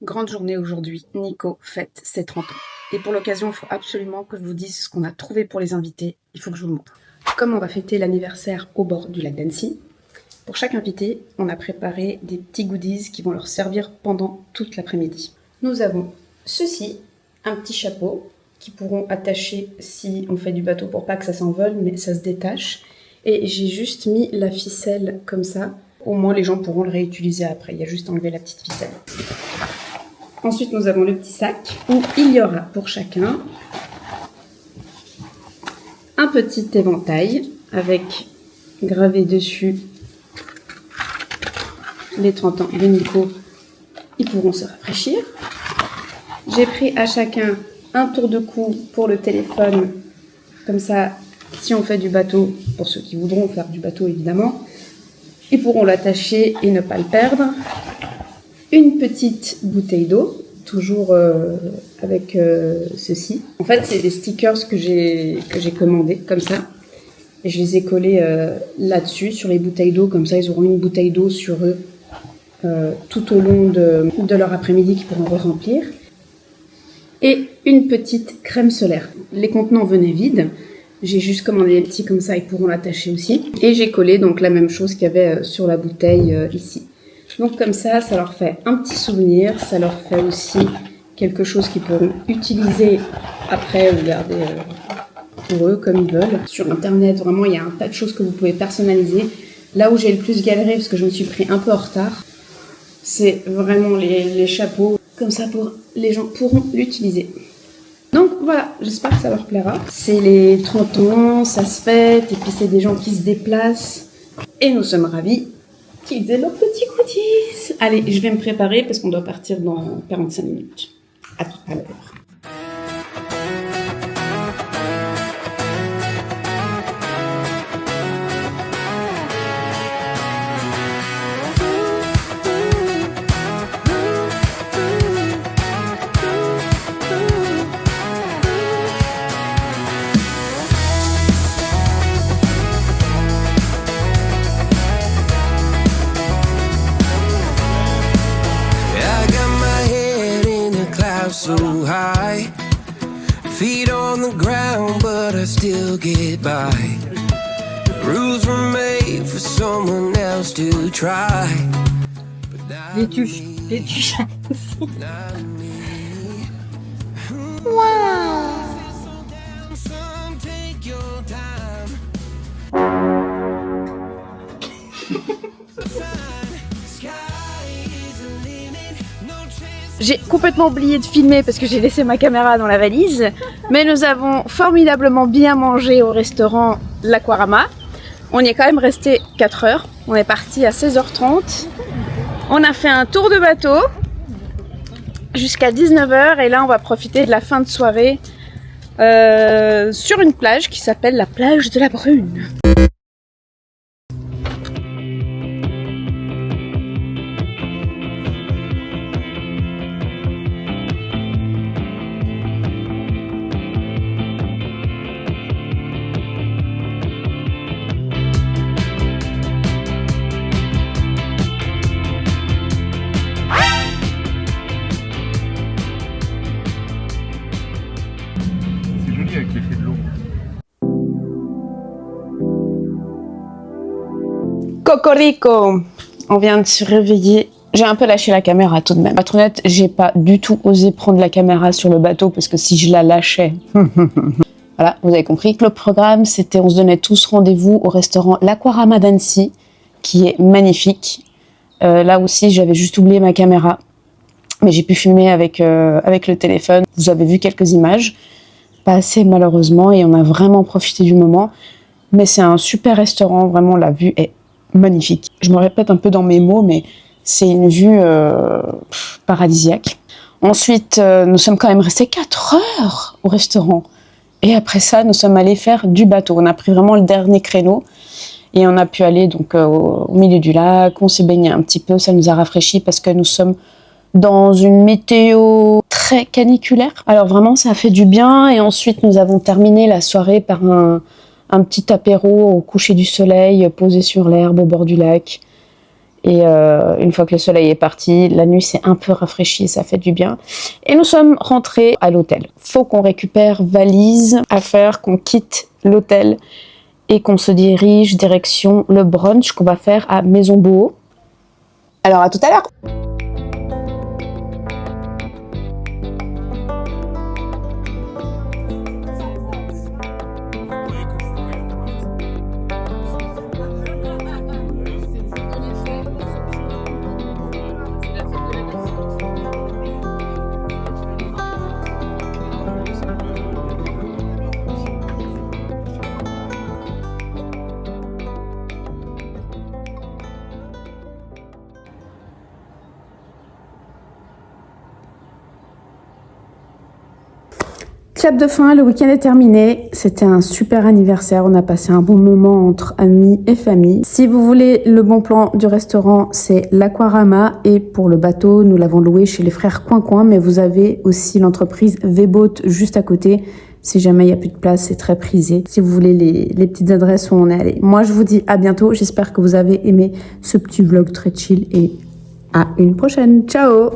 Grande journée aujourd'hui, Nico fête ses 30 ans. Et pour l'occasion, il faut absolument que je vous dise ce qu'on a trouvé pour les invités. Il faut que je vous le montre. Comme on va fêter l'anniversaire au bord du lac d'Annecy, pour chaque invité, on a préparé des petits goodies qui vont leur servir pendant toute l'après-midi. Nous avons ceci, un petit chapeau qui pourront attacher si on fait du bateau pour pas que ça s'envole, mais ça se détache. Et j'ai juste mis la ficelle comme ça. Au moins, les gens pourront le réutiliser après. Il y a juste à enlever la petite ficelle. Ensuite, nous avons le petit sac où il y aura pour chacun un petit éventail avec gravé dessus les 30 ans de Nico. Ils pourront se rafraîchir. J'ai pris à chacun un tour de cou pour le téléphone. Comme ça, si on fait du bateau, pour ceux qui voudront faire du bateau évidemment, ils pourront l'attacher et ne pas le perdre. Une petite bouteille d'eau, toujours avec ceci. En fait, c'est des stickers que j'ai commandés, comme ça. Et je les ai collés là-dessus, sur les bouteilles d'eau. Comme ça, ils auront une bouteille d'eau sur eux tout au long de leur après-midi qu'ils pourront remplir. Et une petite crème solaire. Les contenants venaient vides. J'ai juste commandé les petits comme ça, ils pourront l'attacher aussi. Et j'ai collé donc la même chose qu'il y avait sur la bouteille ici. Donc comme ça, ça leur fait un petit souvenir, ça leur fait aussi quelque chose qu'ils pourront utiliser après ou garder pour eux comme ils veulent. Sur internet, vraiment, il y a un tas de choses que vous pouvez personnaliser. Là où j'ai le plus galéré, parce que je me suis pris un peu en retard, c'est vraiment les chapeaux. Comme ça, les gens pourront l'utiliser. Donc voilà, j'espère que ça leur plaira. C'est les 30 ans, ça se fête, et puis c'est des gens qui se déplacent. Et nous sommes ravis qu'ils aient leurs petits goodies. Allez, je vais me préparer parce qu'on doit partir dans 45 minutes. À tout à l'heure. So high, feet on the ground, but I still get by. The rules were made for someone else to try. Les tuches. Waouh. J'ai complètement oublié de filmer parce que j'ai laissé ma caméra dans la valise, mais nous avons formidablement bien mangé au restaurant L'Aquarama. On y est quand même resté 4 heures, on est parti à 16h30. On a fait un tour de bateau jusqu'à 19h et là on va profiter de la fin de soirée sur une plage qui s'appelle la plage de la Brune. Avec l'effet de l'eau. Cocorico! On vient de se réveiller. J'ai un peu lâché la caméra tout de même. Pour être honnête, j'ai pas du tout osé prendre la caméra sur le bateau parce que si je la lâchais... Voilà, vous avez compris que le programme, c'était on se donnait tous rendez-vous au restaurant L'Aquarama d'Annecy, qui est magnifique. Là aussi, j'avais juste oublié ma caméra, mais j'ai pu filmer avec le téléphone. Vous avez vu quelques images. Pas assez malheureusement et on a vraiment profité du moment, mais c'est un super restaurant, vraiment la vue est magnifique. Je me répète un peu dans mes mots, mais c'est une vue paradisiaque. Ensuite, nous sommes quand même restés 4 heures au restaurant et après ça, nous sommes allés faire du bateau. On a pris vraiment le dernier créneau et on a pu aller donc au milieu du lac, on s'est baigné un petit peu, ça nous a rafraîchi parce que nous sommes dans une météo très caniculaire. Alors vraiment, ça a fait du bien. Et ensuite, nous avons terminé la soirée par un petit apéro au coucher du soleil, posé sur l'herbe au bord du lac. Et une fois que le soleil est parti, la nuit s'est un peu rafraîchie, ça fait du bien. Et nous sommes rentrés à l'hôtel. Faut qu'on récupère valise, affaires, qu'on quitte l'hôtel et qu'on se dirige direction le brunch qu'on va faire à Maison Boho. Alors à tout à l'heure. Clap de fin, le week-end est terminé. C'était un super anniversaire. On a passé un bon moment entre amis et famille. Si vous voulez le bon plan du restaurant, c'est l'Aquarama. Et pour le bateau, nous l'avons loué chez les frères Coin, mais vous avez aussi l'entreprise V-Boat juste à côté. Si jamais il n'y a plus de place, c'est très prisé. Si vous voulez les petites adresses où on est allé. Moi, je vous dis à bientôt. J'espère que vous avez aimé ce petit vlog très chill et à une prochaine. Ciao!